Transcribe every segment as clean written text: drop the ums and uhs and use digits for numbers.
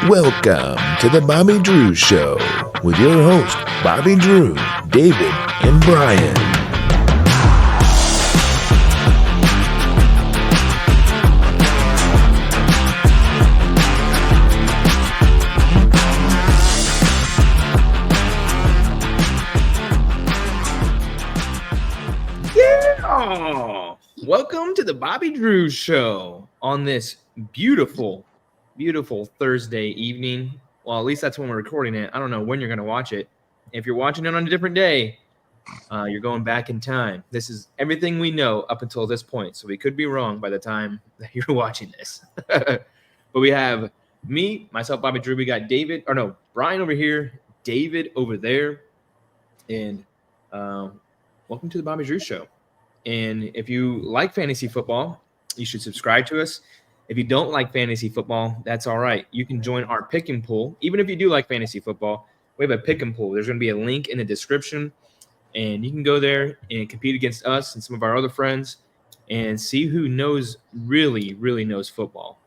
Welcome to the Bobby Drew Show with your host, Bobby Drew, David, and Brian. Yeah! Welcome to the Bobby Drew Show on this beautiful Thursday evening. Well, at least that's when we're recording it. I don't know when you're going to watch it. If you're watching it on a different day, you're going back in time. This is everything we know up until this point, so we could be wrong by the time that you're watching this. But we have me, myself, Bobby Drew. We got Brian over here, David over there, and welcome to the Bobby Drew Show. And if you like fantasy football, you should subscribe to us. If you don't like fantasy football, that's all right. You can join our pick and pool. Even if you do like fantasy football, we have a pick and pool. There's going to be a link in the description, and you can go there and compete against us and some of our other friends and see who really knows football.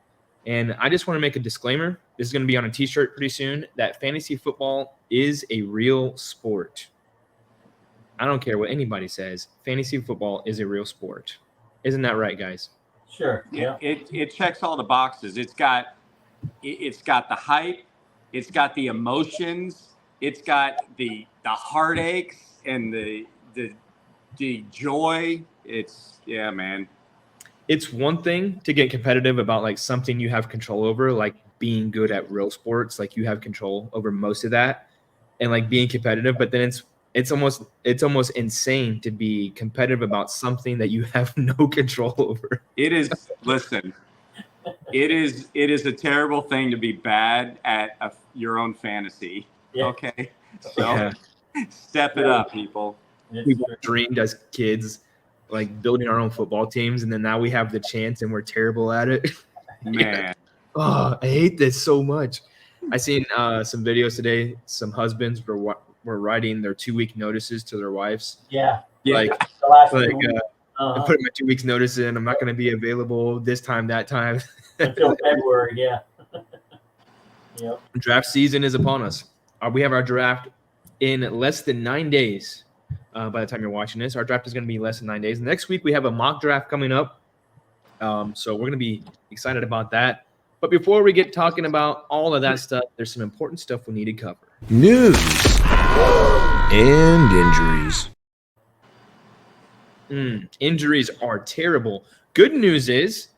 And I just want to make a disclaimer. This is going to be on a t-shirt pretty soon, that fantasy football is a real sport. I don't care what anybody says. Fantasy football is a real sport. Isn't that right, guys? Sure. Yeah. It checks all the boxes. It's got the hype, it's got the emotions, it's got the heartaches and the joy. Man. It's one thing to get competitive about like something you have control over, like being good at real sports, like you have control over most of that, and like being competitive. But then it's almost insane to be competitive about something that you have no control over. It is. Listen, it is a terrible thing to be bad at your own fantasy. Yeah. Okay, so step it up, people. We've dreamed as kids, like building our own football teams, and then now we have the chance, and we're terrible at it. Man, oh, I hate this so much. I seen some videos today. Some husbands were writing their 2-week notices to their wives. Yeah. Like I put my 2 weeks notice in. I'm not going to be available this time, that time. Until February, yeah. Yep. Draft season is upon us. We have our draft in less than 9 days. By the time you're watching this, our draft is going to be less than 9 days. Next week, we have a mock draft coming up. So we're going to be excited about that. But before we get talking about all of that stuff, there's some important stuff we need to cover. News and injuries. Injuries are terrible. Good news is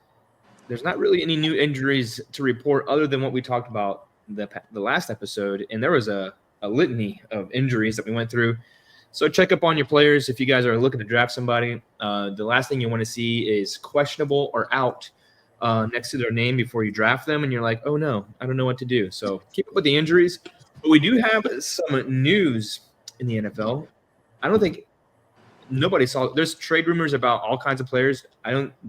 there's not really any new injuries to report other than what we talked about the last episode. And there was a litany of injuries that we went through. So check up on your players if you guys are looking to draft somebody. The last thing you want to see is questionable or out next to their name before you draft them, and you're like, oh no, I don't know what to do. So keep up with the injuries. But we do have some news in the NFL. I don't think nobody saw. There's trade rumors about all kinds of players.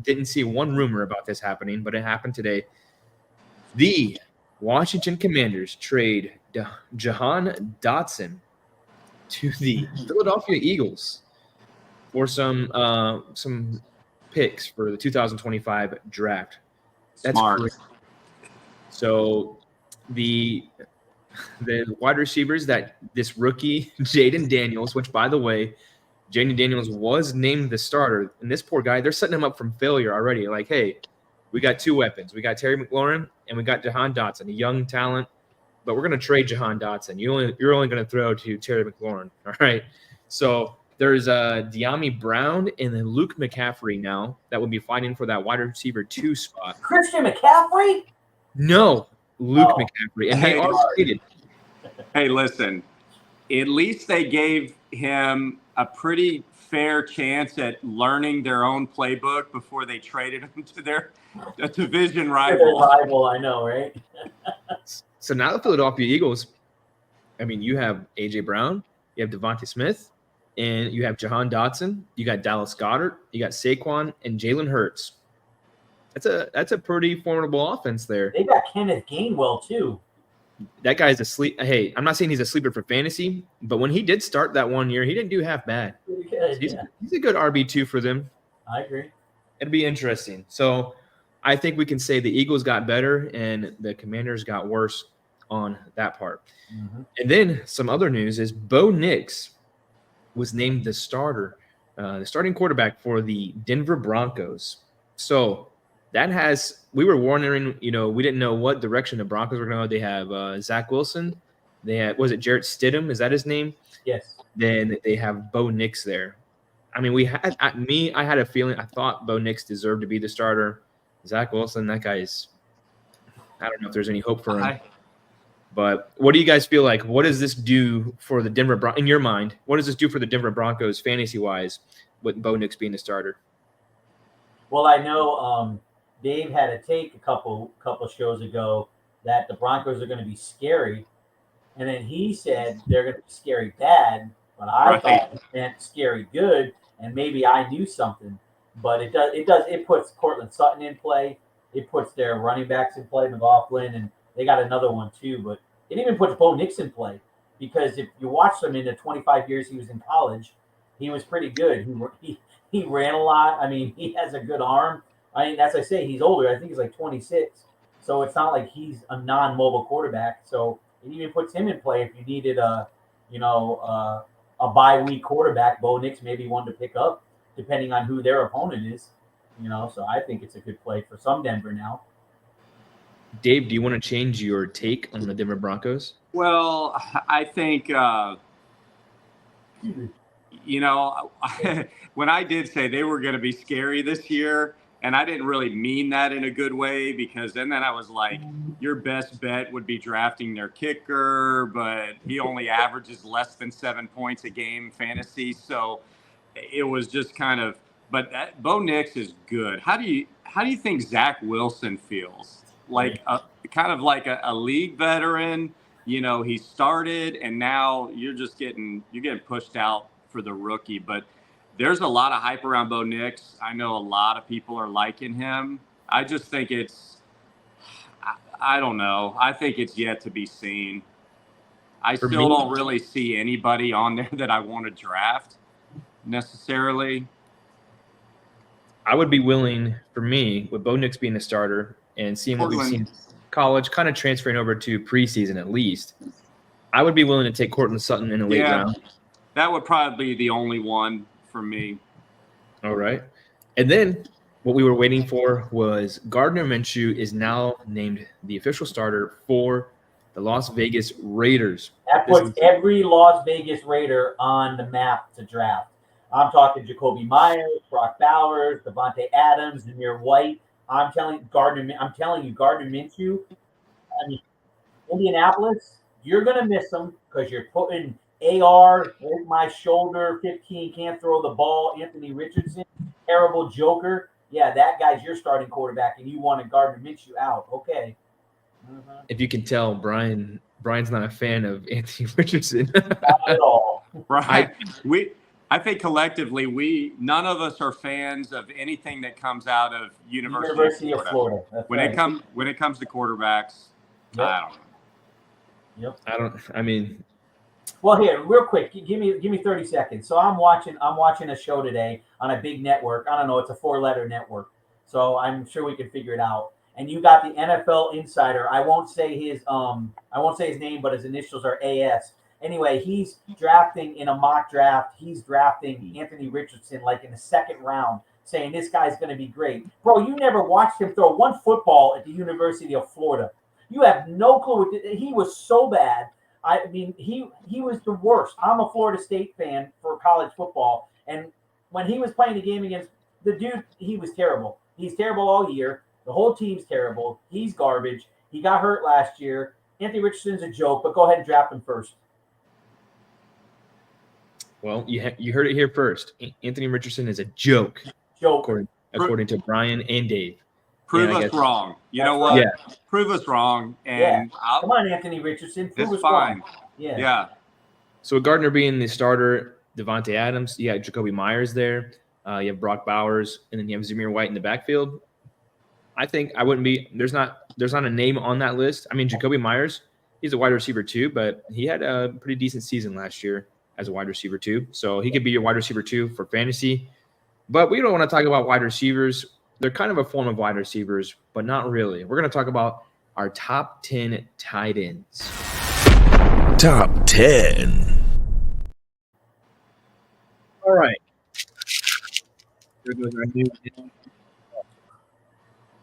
Didn't see one rumor about this happening, but it happened today. The Washington Commanders trade Jahan Dotson to the Philadelphia Eagles for some picks for the 2025 draft. That's smart. Great. So the wide receivers that this rookie, Jaden Daniels, which by the way, Jaden Daniels was named the starter, and this poor guy, they're setting him up from failure already. Like, hey, we got two weapons. We got Terry McLaurin and we got Jahan Dotson, a young talent, but we're going to trade Jahan Dotson. You're only going to throw to Terry McLaurin, all right? So there's De'Ami Brown and then Luke McCaffrey now that will be fighting for that wide receiver 2 spot. Christian McCaffrey? No, Luke McCaffrey. And they are traded. Hey, listen, at least they gave him a pretty fair chance at learning their own playbook before they traded him to their division rival. I know, right? So now the Philadelphia Eagles, I mean, you have A.J. Brown, you have Devontae Smith, and you have Jahan Dotson. You got Dallas Goedert, you got Saquon, and Jalen Hurts. That's a pretty formidable offense there. They got Kenneth Gainwell, too. That guy's a sleep. Hey, I'm not saying he's a sleeper for fantasy, but when he did start that 1 year, he didn't do half bad. He's a good RB2 for them. I agree. It'll be interesting. So I think we can say the Eagles got better and the Commanders got worse. on that part. Mhm. And then some other news is Bo Nix was named the starting quarterback for the Denver Broncos. So we were wondering, we didn't know what direction the Broncos were going to go. They have Zach Wilson. They had, was it Jarrett Stidham? Is that his name? Yes. Then they have Bo Nix there. I mean, I had a feeling, I thought Bo Nix deserved to be the starter. Zach Wilson, that guy's, I don't know if there's any hope for him. But what do you guys feel like? What does this do for the Denver Broncos, in your mind? What does this do for the Denver Broncos fantasy-wise with Bo Nix being the starter? Well, I know Dave had a take a couple shows ago that the Broncos are going to be scary, and then he said they're going to be scary bad, but I thought it meant scary good, and maybe I knew something. But it puts Cortland Sutton in play. It puts their running backs in play, McLaughlin, and they got another one too. But it even puts Bo Nix in play because if you watch him in the 25 years he was in college, he was pretty good. He ran a lot. I mean, he has a good arm. I mean, as I say, he's older. I think he's like 26. So it's not like he's a non-mobile quarterback. So it even puts him in play if you needed a bye week quarterback. Bo Nix may be one to pick up, depending on who their opponent is. So I think it's a good play for some Denver now. Dave, do you want to change your take on the Denver Broncos? Well, I think when I did say they were going to be scary this year, and I didn't really mean that in a good way, because then I was like, your best bet would be drafting their kicker, but he only averages less than 7 points a game fantasy. So it was just kind of, but Bo Nix is good. How do you think Zach Wilson feels? Like kind of like a league veteran, he started, and now you're getting pushed out for the rookie. But there's a lot of hype around Bo Nix. I know a lot of people are liking him. I just think I don't know. I think it's yet to be seen. I still don't really see anybody on there that I want to draft necessarily. I would be willing, for me, with Bo Nix being the starter and seeing what we've seen in college, kind of transferring over to preseason at least, I would be willing to take Cortland Sutton in a late round. That would probably be the only one for me. All right. And then what we were waiting for was Gardner Minshew is now named the official starter for the Las Vegas Raiders. That puts every Las Vegas Raider on the map to draft. I'm talking Jacoby Myers, Brock Bowers, Devontae Adams, Zamir White. I'm telling you, Gardner Minshew. I mean, Indianapolis, you're gonna miss him because you're putting AR with my shoulder, 15, can't throw the ball. Anthony Richardson, terrible joker. Yeah, that guy's your starting quarterback, and you wanted Gardner Minshew out. Okay. Mm-hmm. If you can tell, Brian's not a fan of Anthony Richardson. Not at all. Right. I think collectively, none of us are fans of anything that comes out of University of Florida. When it comes to quarterbacks, yep. I don't know. Yep. Well, here, real quick, give me 30 seconds. So I'm watching a show today on a big network. I don't know, it's a 4-letter network. So I'm sure we can figure it out. And you got the NFL insider. I won't say his name, but his initials are AS. Anyway, he's drafting in a mock draft. He's drafting Anthony Richardson like in the second round, saying this guy's going to be great. Bro, you never watched him throw one football at the University of Florida. You have no clue. He was so bad. I mean, he was the worst. I'm a Florida State fan for college football. And when he was playing the game against the dude, he was terrible. He's terrible all year. The whole team's terrible. He's garbage. He got hurt last year. Anthony Richardson's a joke, but go ahead and draft him first. Well, you heard it here first. Anthony Richardson is a joke. According to Brian and Dave. Prove us wrong. You know what? Yeah. Prove us wrong. And come on, Anthony Richardson. Prove us fine. Wrong. Yeah. Yeah. So with Gardner being the starter, Devontae Adams, you got Jacoby Myers there. You have Brock Bowers, and then you have Zamir White in the backfield. I think I wouldn't be – there's not a name on that list. I mean, Jacoby Myers, he's a wide receiver too, but he had a pretty decent season last year as a wide receiver too. So he could be your wide receiver too for fantasy. But we don't want to talk about wide receivers. They're kind of a form of wide receivers, but not really. We're going to talk about our top 10 tight ends. Top 10. All right. There goes our new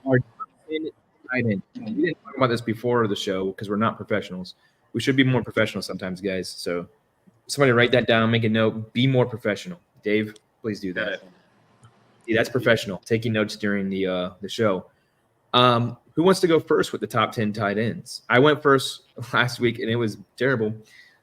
our top 10 tight ends. We didn't talk about this before the show because we're not professionals. We should be more professional sometimes, guys. So somebody write that down, make a note, be more professional. Dave, please do that. See, that's professional, taking notes during the show. Who wants to go first with the top 10 tight ends? I went first last week, and it was terrible.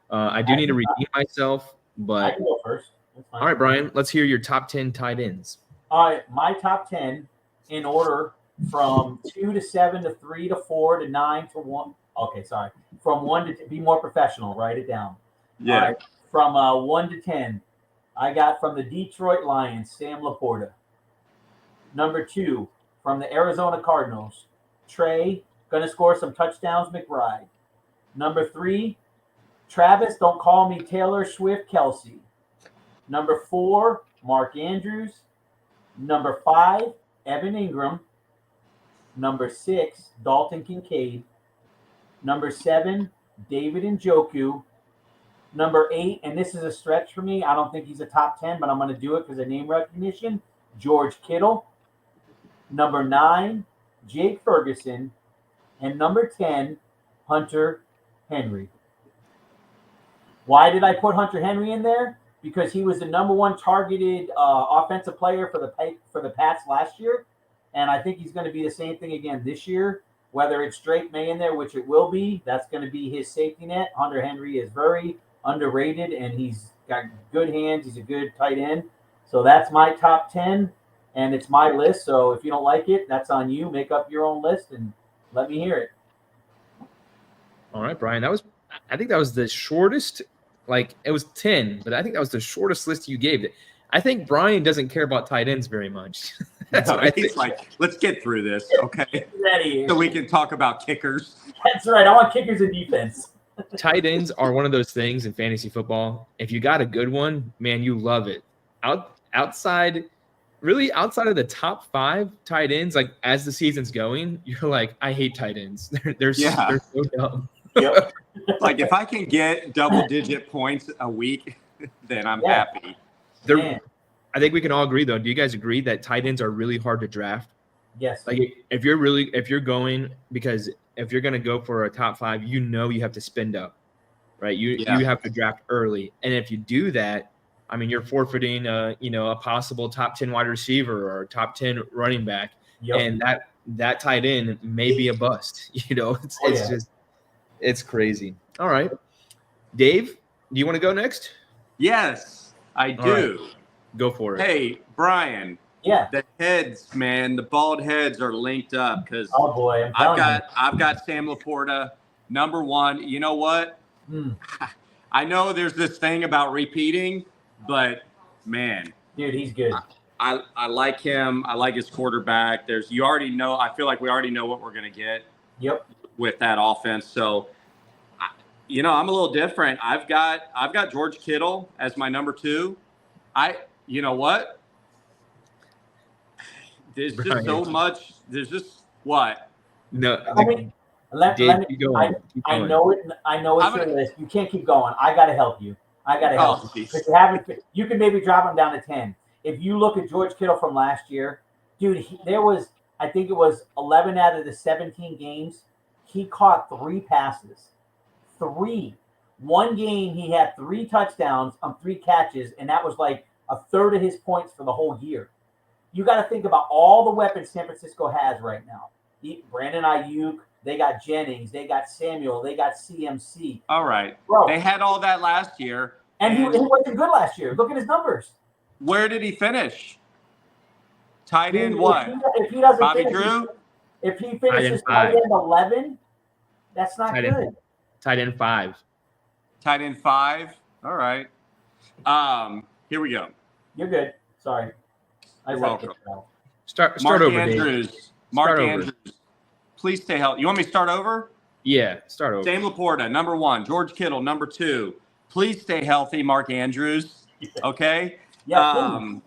I do need to redeem myself, I but can go first. That's fine. all right, Brian, let's hear your top 10 tight ends. All right, my top 10 in order from 2 to 7 to 3 to 4 to 9 to 1. Okay, sorry. From 1 to be more professional, write it down. Yeah. All right, from 1 to 10, I got from the Detroit Lions, Sam Laporta. Number 2, from the Arizona Cardinals, Trey, going to score some touchdowns, McBride. Number 3, Travis, don't call me Taylor Swift Kelsey. Number 4, Mark Andrews. Number 5, Evan Ingram. Number 6, Dalton Kincaid. Number 7, David Njoku. Number 8, and this is a stretch for me. I don't think he's a top 10, but I'm going to do it because of name recognition. George Kittle. Number 9, Jake Ferguson. And number 10, Hunter Henry. Why did I put Hunter Henry in there? Because he was the number 1 targeted offensive player for the Pats last year, and I think he's going to be the same thing again this year. Whether it's Drake May in there, which it will be, that's going to be his safety net. Hunter Henry is very underrated, and he's got good hands. He's a good tight end. So that's my top 10, and it's my list. So if you don't like it, that's on you. Make up your own list and let me hear it. All right, Brian, I think that was the shortest. Like, it was 10, but I think that was the shortest list you gave. I think Brian doesn't care about tight ends very much. That's No, what I he's think. like, let's get through this, okay? Ready. So we can talk about kickers. That's right. I want kickers and defense. Tight ends are one of those things in fantasy football. If you got a good one, man, you love it. Outside of the top 5 tight ends, like as the season's going, you're like, I hate tight ends. They're so dumb. Yep. Like, if I can get double-digit points a week, then I'm happy. I think we can all agree, though. Do you guys agree that tight ends are really hard to draft? Yes. Like, if you're going to go for a top 5, you have to spend up, right? You have to draft early, and if you do that, I mean, you're forfeiting a possible top 10 wide receiver or top 10 running back, and that tight end may be a bust. It's crazy. All right, Dave, do you want to go next? Yes, I do. Right. Go for it. Hey, Brian. Yeah. The heads, man, the bald heads are linked up because Oh boy, I've got Sam Laporta, number 1. You know what? I know there's this thing about repeating, but man, dude, he's good. I like him. I like his quarterback. I feel like we already know what we're gonna get. Yep. With that offense. So, I'm a little different. I've got George Kittle as my number 2. You know what? There's just so much. There's just what? No, Dave, keep going. I know it. I know it's your list. You can't keep going. I got to help you. You. Because you can maybe drop him down to 10. If you look at George Kittle from last year, dude, I think it was 11 out of the 17 games. He caught 3 passes. 3. One game, he had 3 touchdowns on 3 catches, and that was like a third of his points for the whole year. You got to think about all the weapons San Francisco has right now. Brandon Ayuk, they got Jennings, they got Samuel, they got CMC. All right. Bro, they had all that last year. And he wasn't good last year. Look at his numbers. Where did he finish? Tight end what? If he doesn't Bobby finish, Drew? If he finishes tight end 11, that's not good. Tight end 5. Tight end 5. All right. Here we go. You're good. Sorry. You're welcome. Start Mark over, Andrews. Dave. Mark Andrews. Please stay healthy. You want me to start over? Yeah, start over. Sam Laporta, number 1. George Kittle, number 2. Please stay healthy, Mark Andrews. Okay? Yeah.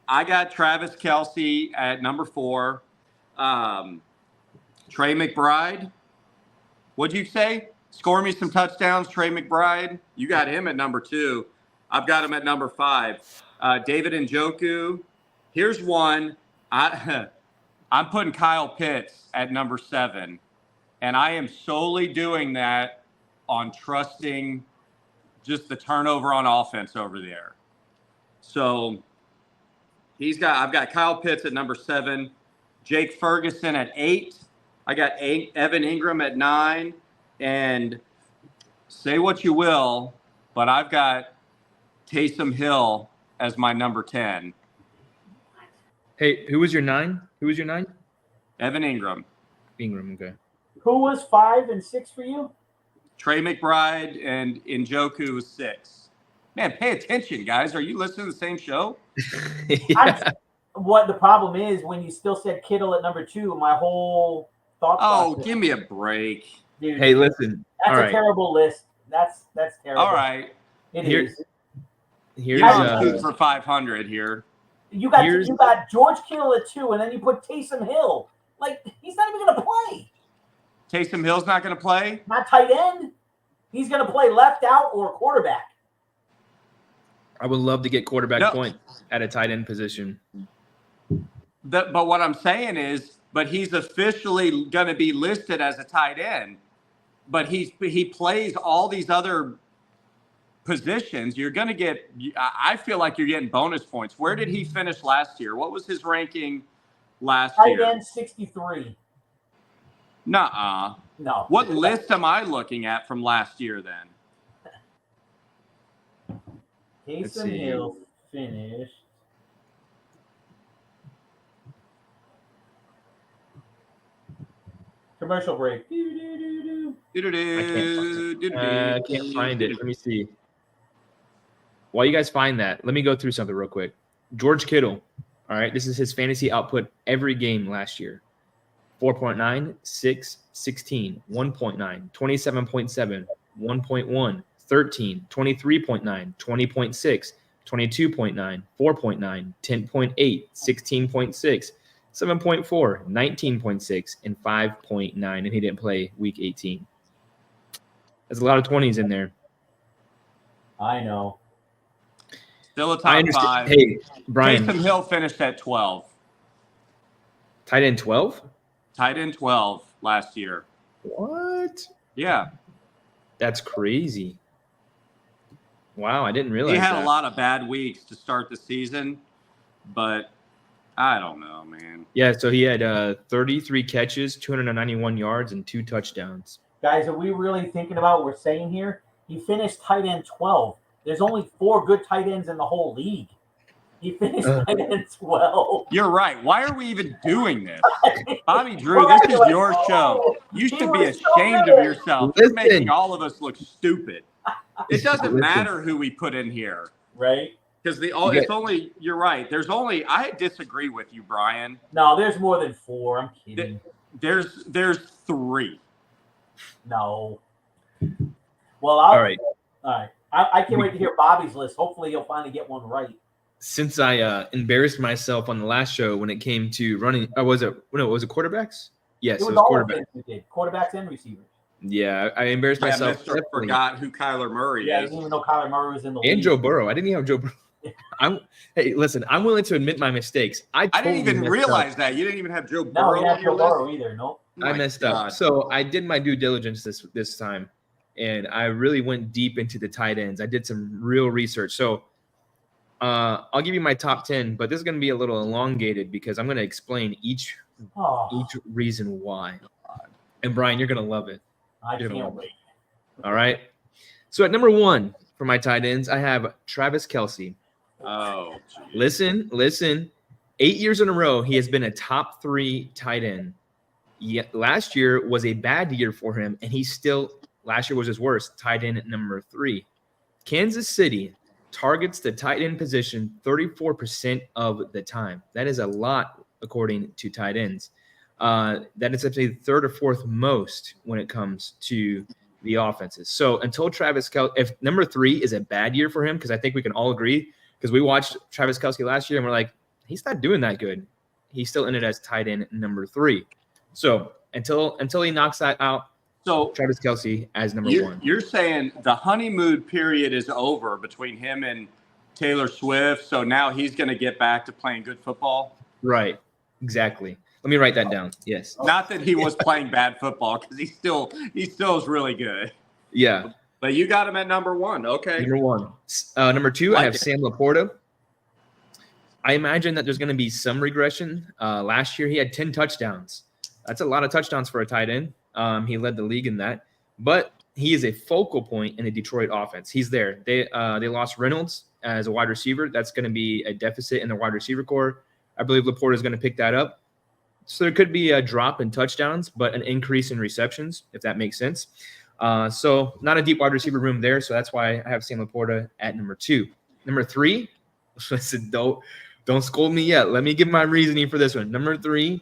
I got Travis Kelsey at number 4. Trey McBride, What'd you say? Score me some touchdowns, Trey McBride. You got him at number 2. I've got him at number 5. David Njoku. Here's one. I'm putting Kyle Pitts at number 7, and I am solely doing that on trusting just the turnover on offense over there. So I've got Kyle Pitts at number 7, Jake Ferguson at 8. I got Evan Ingram at 9, and say what you will, but I've got Taysom Hill as my number 10. Hey, who was your 9? Evan Ingram. Okay. Who was 5 and 6 for you? Trey McBride and Njoku was 6. Man, pay attention, guys. Are you listening to the same show? Yeah. What the problem is, when you still said Kittle at number 2, my whole thought process. Give me a break. Dude, Hey, listen. that's all a right. terrible list. That's terrible. All right. Here's You're shooting for 500 here. You got George Kittle at 2, and then you put Taysom Hill. Like, he's not even going to play. Taysom Hill's not going to play? Not tight end. He's going to play left out or quarterback. I would love to get quarterback No. points at a tight end position. But what I'm saying is, but he's officially going to be listed as a tight end. But he plays all these other positions. You're going to get – I feel like you're getting bonus points. Where did he finish last year? What was his ranking last year? Tight end 63. Nuh-uh. No. What list am I looking at from last year then? Taysom Hill finished. Commercial break. I can't find it. Let me see. While you guys find that, let me go through something real quick. George Kittle. All right. This is his fantasy output every game last year. 4.9, 6, 16, 1.9, 27.7, 1.1, 13, 23.9, 20.6, 22.9, 4.9, 10.8, 16.6, 7.4, 19.6, and 5.9. And he didn't play week 18. There's a lot of 20s in there. I know. Still a I top understand. 5. Hey, Brian. Taysom Hill finished at 12. Tight end 12? Tight end 12 last year. What? Yeah. That's crazy. Wow, I didn't realize He had that. a lot of bad weeks to start the season, but I don't know, man. Yeah, so he had 33 catches, 291 yards, and 2 touchdowns. Guys, are we really thinking about what we're saying here? He finished tight end 12. There's only 4 good tight ends in the whole league. He finished tight end 12. You're right. Why are we even doing this? Bobby Drew, this is your show. You should be ashamed of yourself. You're making all of us look stupid. It doesn't matter who we put in here. Right? Because it's only, you're right. I disagree with you, Brian. No, there's more than 4. I'm kidding. There's 3. No. Well, All right. I can't wait to hear Bobby's list. Hopefully he'll finally get one right. Since I embarrassed myself on the last show when it came to running, was it quarterbacks? Yes, it was quarterbacks. Quarterbacks and receivers. Yeah, I embarrassed myself. I forgot who Kyler Murray is. Yeah, I didn't even know Kyler Murray was in the league. And Joe Burrow. I didn't even have Joe Burrow. Hey, listen, I'm willing to admit my mistakes. I didn't even realize that. You didn't even have Joe Burrow. No, you didn't have Joe Burrow either. Nope. I messed up. So I did my due diligence this time, and I really went deep into the tight ends. I did some real research. So I'll give you my top 10, but this is going to be a little elongated because I'm going to explain each reason why. And Brian, you're going to love it. I can't wait. All right. So at number 1 for my tight ends, I have Travis Kelce. Oh, geez. Listen. 8 years in a row, he has been a top 3 tight end. Yet last year was a bad year for him, and last year was his worst, tight end at number 3. Kansas City targets the tight end position 34% of the time. That is a lot, according to tight ends. That is actually the 3rd or 4th most when it comes to the offenses. So until Travis Kelce, if number 3 is a bad year for him, because I think we can all agree, because we watched Travis Kelce last year and we're like, he's not doing that good. He's still in it as tight end number 3. So until he knocks that out, So Travis Kelce as number one. You're saying the honeymoon period is over between him and Taylor Swift, so now he's going to get back to playing good football? Right. Exactly. Let me write that down. Yes. Not that he was playing bad football, because he still is really good. Yeah. But you got him at number one. Okay. Number one. Number two, I have it. Sam Laporta. I imagine that there's going to be some regression. Last year, he had 10 touchdowns. That's a lot of touchdowns for a tight end. He led the league in that. But he is a focal point in the Detroit offense. He's there. They lost Reynolds as a wide receiver. That's going to be a deficit in the wide receiver core. I believe Laporta is going to pick that up. So there could be a drop in touchdowns, but an increase in receptions, if that makes sense. So not a deep wide receiver room there. So that's why I have Sam Laporta at number two. Number three, listen, don't scold me yet. Let me give my reasoning for this one. Number three,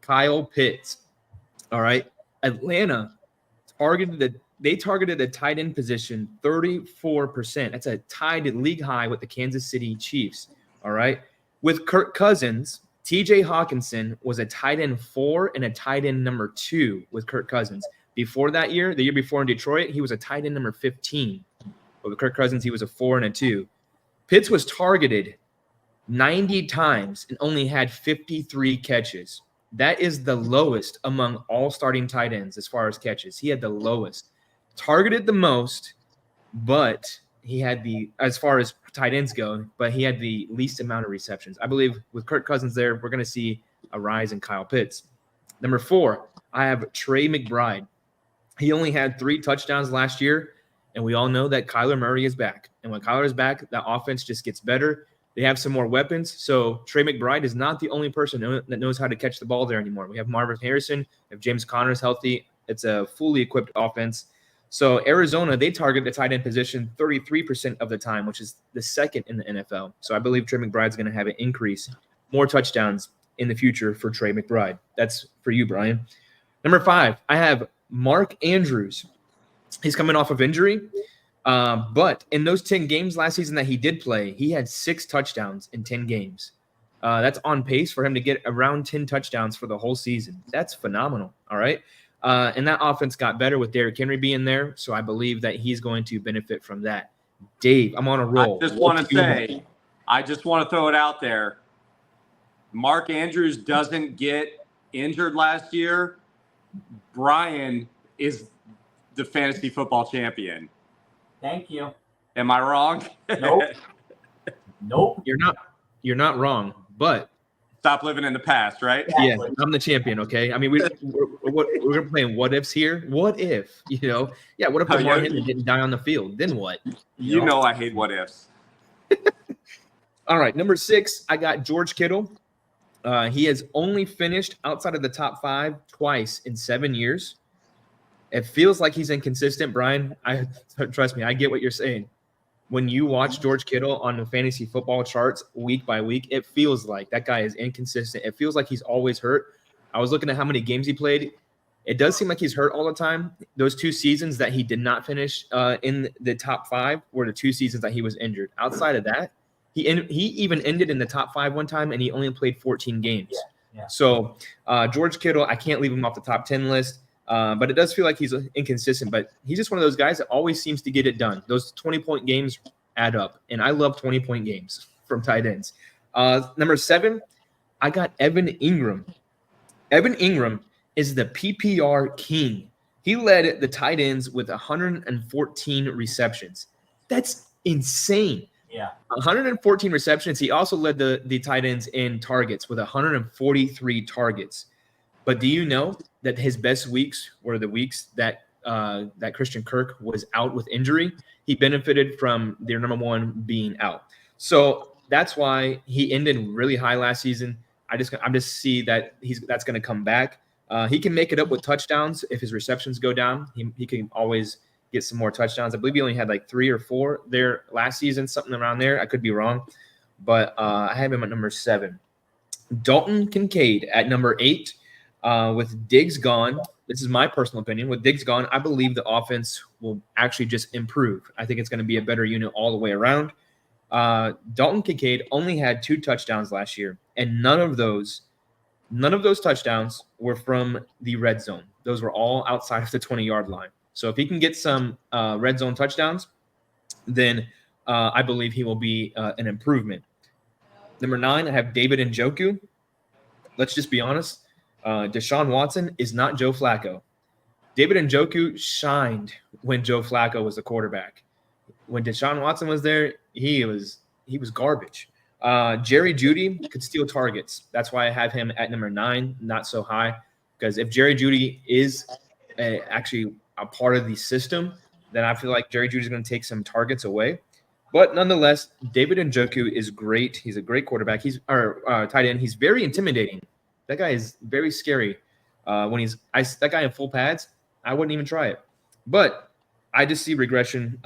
Kyle Pitts. All right. Atlanta targeted the tight end position 34%. That's a tied league high with the Kansas City Chiefs. All right. With Kirk Cousins, TJ Hawkinson was a tight end 4 and a tight end number 2 with Kirk Cousins. Before that year, the year before in Detroit, he was a tight end number 15. But with Kirk Cousins, he was a 4 and a 2. Pitts was targeted 90 times and only had 53 catches. That is the lowest among all starting tight ends as far as catches. He had the lowest. Targeted the most, but he had as far as tight ends go, but he had the least amount of receptions. I believe with Kirk Cousins there, we're going to see a rise in Kyle Pitts. Number 4, I have Trey McBride. He only had 3 touchdowns last year, and we all know that Kyler Murray is back. And when Kyler is back, that offense just gets better. They have some more weapons. So Trey McBride is not the only person that knows how to catch the ball there anymore. We have Marvin Harrison. If James Conner is healthy, it's a fully equipped offense. So Arizona, they target the tight end position 33% of the time, which is the second in the NFL. So I believe Trey McBride's going to have an increase, more touchdowns in the future for Trey McBride. That's for you, Brian. Number 5, I have Mark Andrews. He's coming off of injury. But in those 10 games last season that he did play, he had 6 touchdowns in 10 games. That's on pace for him to get around 10 touchdowns for the whole season. That's phenomenal. All right. And that offense got better with Derrick Henry being there. So I believe that he's going to benefit from that. Dave, I'm on a roll. I just want to throw it out there. Mark Andrews doesn't get injured last year. Brian is the fantasy football champion. Thank you. Am I wrong? Nope. Nope. You're not wrong, but stop living in the past, right? Exactly. Yeah, I'm the champion. Okay. I mean, we're playing what ifs here. What if, what if Lamar Henry didn't die on the field? Then what? You know I hate what ifs. All right. Number 6, I got George Kittle. He has only finished outside of the top 5 twice in 7 years. It feels like he's inconsistent, Brian. Trust me, I get what you're saying. When you watch George Kittle on the fantasy football charts week by week, it feels like that guy is inconsistent. It feels like he's always hurt. I was looking at how many games he played. It does seem like he's hurt all the time. Those 2 seasons that he did not finish in the top 5 were the 2 seasons that he was injured. Outside of that, he even ended in the top 5 one time, and he only played 14 games. Yeah. So George Kittle, I can't leave him off the top 10 list. But it does feel like he's inconsistent, but he's just one of those guys that always seems to get it done. Those 20-point games add up, and I love 20-point games from tight ends. Number 7, I got Evan Ingram. Evan Ingram is the PPR king. He led the tight ends with 114 receptions. That's insane. Yeah. 114 receptions. He also led the tight ends in targets with 143 targets. But do you know that his best weeks were the weeks that Christian Kirk was out with injury? He benefited from their number 1 being out. So that's why he ended really high last season. I just see that that's going to come back. He can make it up with touchdowns if his receptions go down. He can always get some more touchdowns. I believe he only had like 3 or 4 there last season, something around there. I could be wrong, but I have him at number 7. Dalton Kincaid at number 8. With Diggs gone, this is my personal opinion. With Diggs gone, I believe the offense will actually just improve. I think it's going to be a better unit all the way around. Dalton Kincaid only had 2 touchdowns last year, and none of those touchdowns were from the red zone. those were all outside of the 20-yard line. So if he can get some red zone touchdowns, then I believe he will be an improvement. Number 9, I have David Njoku. Let's just be honest. Deshaun Watson is not Joe Flacco. David Njoku shined when Joe Flacco was the quarterback. When Deshaun Watson was there, he was garbage. Jerry Jeudy could steal targets. That's why I have him at number 9, not so high. Because if Jerry Jeudy is actually a part of the system, then I feel like Jerry Jeudy is going to take some targets away. But nonetheless, David Njoku is great. He's a great quarterback. He's tight end. He's very intimidating. That guy is very scary. That guy in full pads, I wouldn't even try it. But I just see regression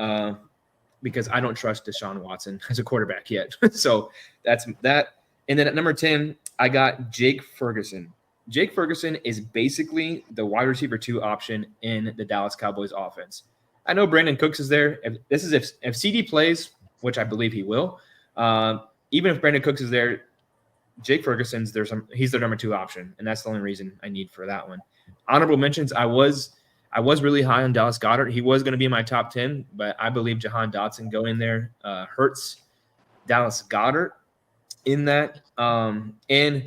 because I don't trust Deshaun Watson as a quarterback yet. So that's that. And then at number 10, I got Jake Ferguson. Jake Ferguson is basically the wide receiver 2 option in the Dallas Cowboys offense. I know Brandon Cooks is there. If CD plays, which I believe he will, even if Brandon Cooks is there, Jake Ferguson's he's their number 2 option, and that's the only reason I need for that one. Honorable mentions, I was really high on Dallas Goedert. He was going to be in my top 10, but I believe Jahan Dotson going there hurts Dallas Goedert in that. And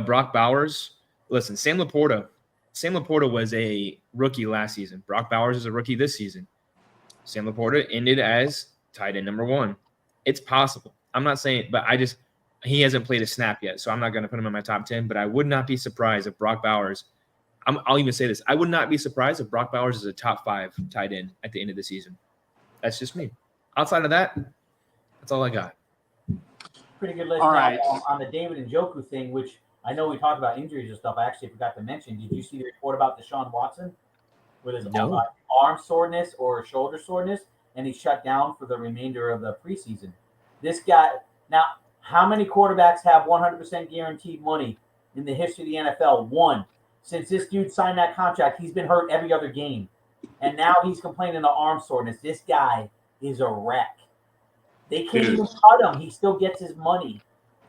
Brock Bowers. Listen, Sam Laporta was a rookie last season. Brock Bowers is a rookie this season. Sam Laporta ended as tight end number 1. It's possible. I'm not saying, but he hasn't played a snap yet, so I'm not going to put him in my top 10. But I would not be surprised if Brock Bowers. I'll even say this: I would not be surprised if Brock Bowers is a top 5 tight end at the end of the season. That's just me. Outside of that, that's all I got. Pretty good list. All right. On the David Njoku thing, which I know we talked about injuries and stuff. I actually forgot to mention. Did you see the report about Deshaun Watson with his arm soreness or shoulder soreness, and he's shut down for the remainder of the preseason? This guy now. How many quarterbacks have 100% guaranteed money in the history of the NFL? 1. Since this dude signed that contract, he's been hurt every other game. And now he's complaining of arm soreness. This guy is a wreck. They can't even cut him. He still gets his money.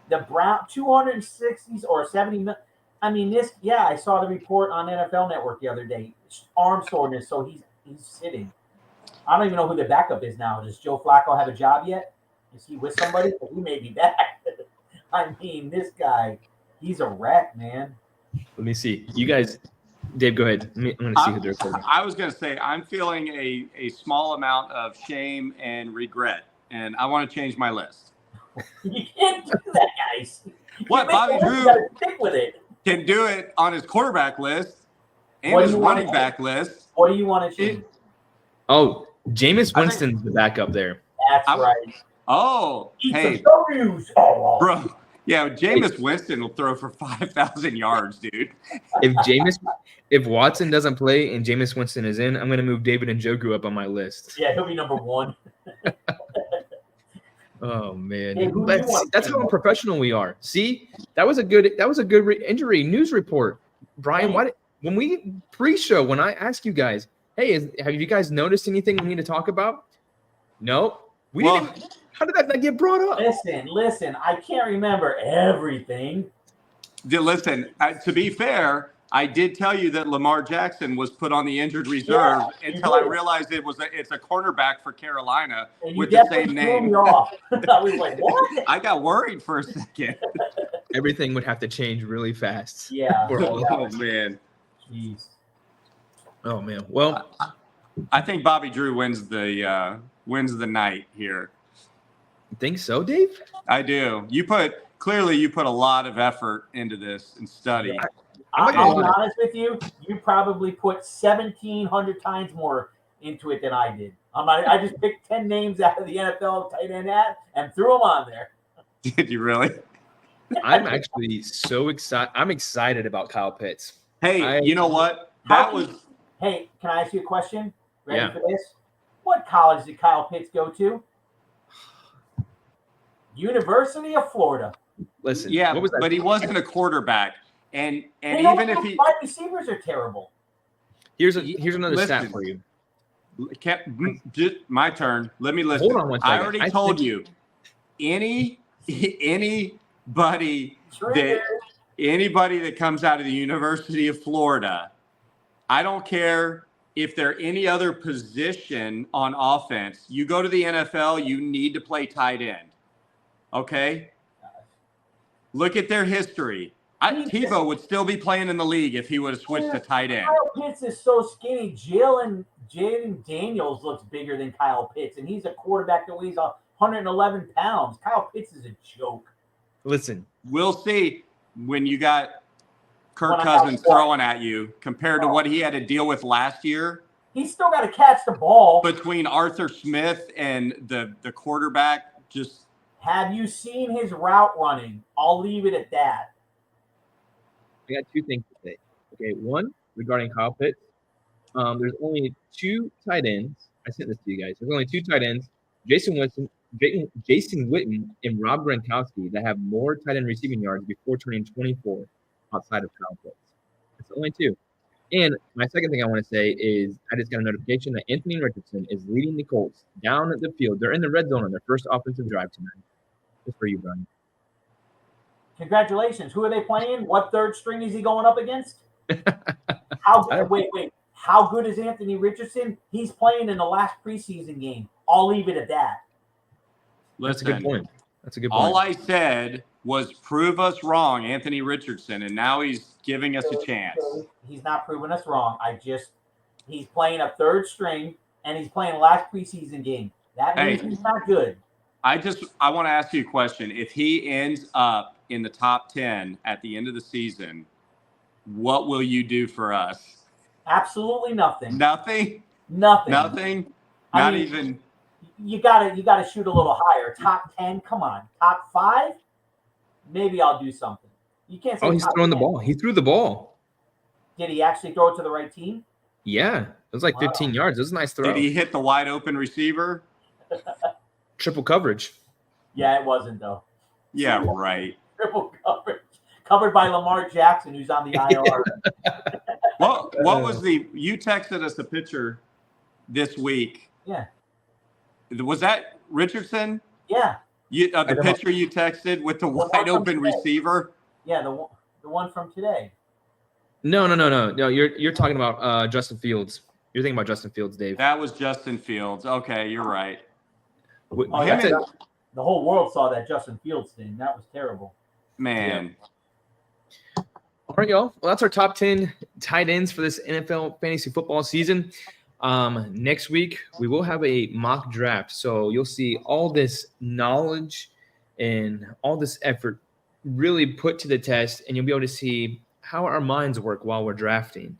The Brown 260s or 70. I mean, I saw the report on NFL Network the other day. Arm soreness, so he's sitting. I don't even know who the backup is now. Does Joe Flacco have a job yet? Is he with somebody? He may be back. I mean, this guy, he's a wreck, man. Let me see. You guys, Dave, go ahead. I'm going to see who they're for. I was going to say, I'm feeling a small amount of shame and regret, and I want to change my list. You can't do that, guys. What? Bobby Drew stick with it. Can do it on his quarterback list and his running back list. What do you want to change? Oh, Jameis Winston's the backup there. That's right. Oh, hey, bro. Yeah, Jameis Winston will throw for 5,000 yards, dude. If Watson doesn't play and Jameis Winston is in, I'm going to move David Njoku up on my list. Yeah, he'll be number 1. Oh man, hey, that's how professional we are. See, that was a good injury news report, Brian. When we pre-show, when I ask you guys, hey, have you guys noticed anything we need to talk about? No, we didn't. How did that not get brought up? Listen, I can't remember everything. Listen, to be fair, I did tell you that Lamar Jackson was put on the injured reserve until I realized it's a cornerback for Carolina with the same name. Me off. I was like, what? I got worried for a second. Everything would have to change really fast. Yeah. Oh, man. Jeez. Oh, man. Well, I think Bobby Drew wins the night here. You think so, Dave? I do. You put a lot of effort into this and study. I'll be honest with you. You probably put 1,700 times more into it than I did. I just picked 10 names out of the NFL tight end hat and threw them on there. Did you really? I'm actually so excited. I'm excited about Kyle Pitts. Hey, you know what? Hey, can I ask you a question? Ready for this? What college did Kyle Pitts go to? University of Florida. Listen, yeah, but he wasn't a quarterback, and even if he wide receivers are terrible. Here's another stat for you. My turn. Let me listen. Hold on one second. I already told you. Anybody that comes out of the University of Florida I don't care if they're any other position on offense. You go to the NFL, you need to play tight end. Okay? Look at their history. Tebow would still be playing in the league if he would have switched to tight end. Kyle Pitts is so skinny. Jaden Daniels looks bigger than Kyle Pitts, and he's a quarterback that weighs 111 pounds. Kyle Pitts is a joke. Listen, we'll see when you got Kirk Cousins throwing at you compared to what he had to deal with last year. He's still got to catch the ball. Between Arthur Smith and the quarterback, just. Have you seen his route running? I'll leave it at that. I got 2 things to say. Okay, one, regarding Kyle Pitts. There's only 2 tight ends. I sent this to you guys. There's only 2 tight ends, Jason Witten and Rob Gronkowski, that have more tight end receiving yards before turning 24 outside of Kyle Pitts. It's only 2. And my second thing I want to say is I just got a notification that Anthony Richardson is leading the Colts down at the field. They're in the red zone on their first offensive drive tonight. Just for you, Brian. Congratulations. Who are they playing? What third string is he going up against? Wait. How good is Anthony Richardson? He's playing in the last preseason game. I'll leave it at that. That's a good point. All I said was prove us wrong, Anthony Richardson, and now he's giving us a chance. He's not proving us wrong. He's playing a third string, and he's playing last preseason game. That means he's not good. I want to ask you a question. If he ends up in the top 10 at the end of the season, what will you do for us? Absolutely nothing. Nothing? Nothing. Nothing? Not even. You gotta shoot a little higher. Top 10, come on. Top 5, maybe I'll do something. You can't say. Oh, he's throwing 10. The ball. He threw the ball. Did he actually throw it to the right team? Yeah, it was like 15 yards. It was a nice throw. Did he hit the wide open receiver? Triple coverage. Yeah, it wasn't though. Yeah, right. Triple coverage. Covered by Lamar Jackson, who's on the IR. What was you texted us a picture this week. Yeah. Was that Richardson? Yeah. The picture you texted with the wide open receiver? Yeah, the one from today. No. You're talking about Justin Fields. You're thinking about Justin Fields, Dave. That was Justin Fields. Okay, you're right. The whole world saw that Justin Fields thing. That was terrible. Man. Yeah. All right, y'all. Well, that's our top 10 tight ends for this NFL fantasy football season. Next week, we will have a mock draft. So you'll see all this knowledge and all this effort really put to the test, and you'll be able to see how our minds work while we're drafting.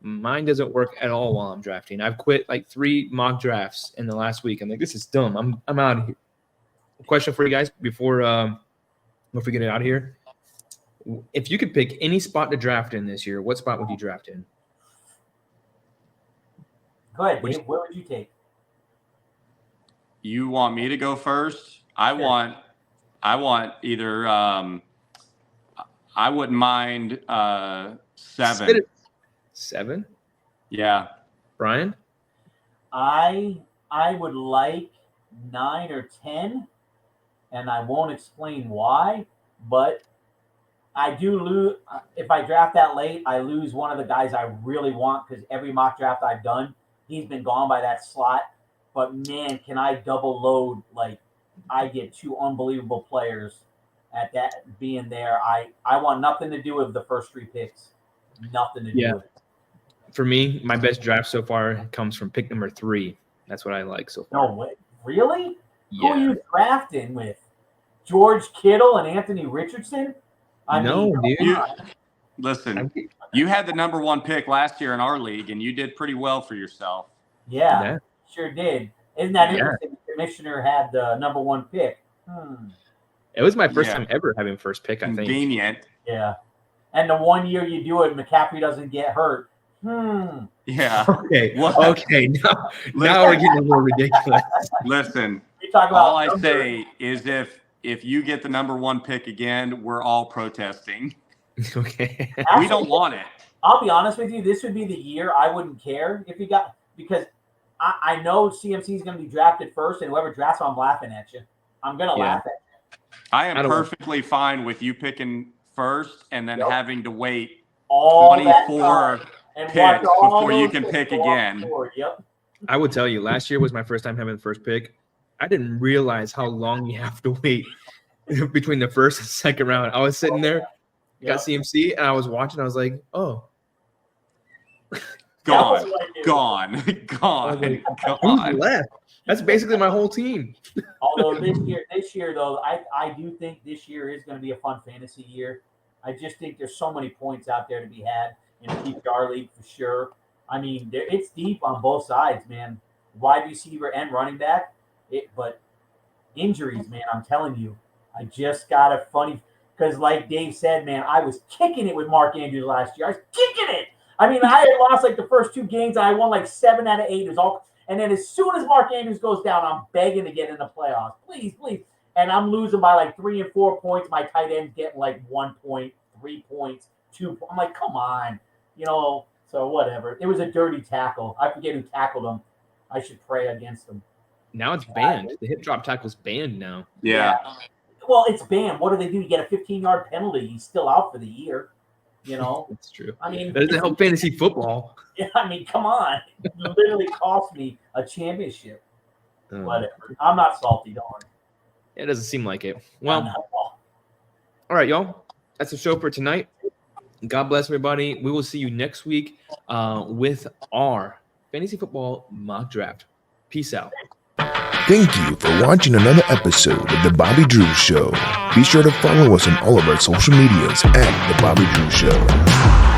Mine doesn't work at all while I'm drafting. I've quit like 3 mock drafts in the last week. I'm like, this is dumb. I'm out of here. Question for you guys before we get it out of here. If you could pick any spot to draft in this year, what spot would you draft in? Go ahead, Dave. Where would you take? You want me to go first? I want either I wouldn't mind 7. 7? Yeah. Brian? I would like 9 or 10, and I won't explain why, but I do lose. If I draft that late, I lose one of the guys I really want, because every mock draft I've done, he's been gone by that slot. But man, can I double load? Like, I get 2 unbelievable players at that being there. I want nothing to do with the first 3 picks. Nothing to do with it. For me, my best draft so far comes from pick number 3. That's what I like so far. No way. Really? Yeah. Who are you drafting with? George Kittle and Anthony Richardson? Dude. Listen, you had the number 1 pick last year in our league, and you did pretty well for yourself. Yeah. Sure did. Isn't that interesting? The commissioner had the number 1 pick. It was my first time ever having first pick, I think. Convenient. Yeah. And the 1 year you do it, McCaffrey doesn't get hurt. Yeah. Okay. Okay. Now we're getting a little ridiculous. Listen, talk about all I say is if you get the number 1 pick again, we're all protesting. Okay. Actually, we don't want it. I'll be honest with you. This would be the year I wouldn't care if he got, because I know CMC is going to be drafted first, and whoever drafts him, I'm laughing at you. I'm going to laugh at you. I am perfectly fine with you picking first and then having to wait all 24 and Pick watch all before you those can picks pick go off again. the board. Yep. I would tell you, last year was my first time having the first pick. I didn't realize how long you have to wait between the first and second round. I was sitting there, got CMC, and I was watching. I was like, oh. Gone. Who's Gone. left? That's basically my whole team. Although this year though, I do think this year is going to be a fun fantasy year. I just think there's so many points out there to be had in a PPR league for sure. I mean, it's deep on both sides, man. Wide receiver and running back. But injuries, man, I'm telling you. I just got a funny because, like Dave said, man, I was kicking it with Mark Andrews last year. I was kicking it. I mean, I had lost like the first 2 games. I won like 7 out of 8. It was all. And then as soon as Mark Andrews goes down, I'm begging to get in the playoffs. Please, please. And I'm losing by like 3 and 4 points. My tight end's getting like 1 point, 3 points, 2. I'm like, come on. So whatever. It was a dirty tackle. I forget who tackled him. I should pray against him. Now it's banned. The hip drop tackle's banned now. Yeah. Well, it's banned. What do they do? You get a 15-yard penalty. He's still out for the year. That's true. I mean, that doesn't help fantasy football. Yeah, I mean, come on. It literally cost me a championship. Whatever. I'm not salty, don't worry. It doesn't seem like it. Well, all right, y'all. That's the show for tonight. God bless everybody. We will see you next week with our fantasy football mock draft. Peace out. Thank you for watching another episode of The Bobby Drew Show. Be sure to follow us on all of our social medias at The Bobby Drew Show.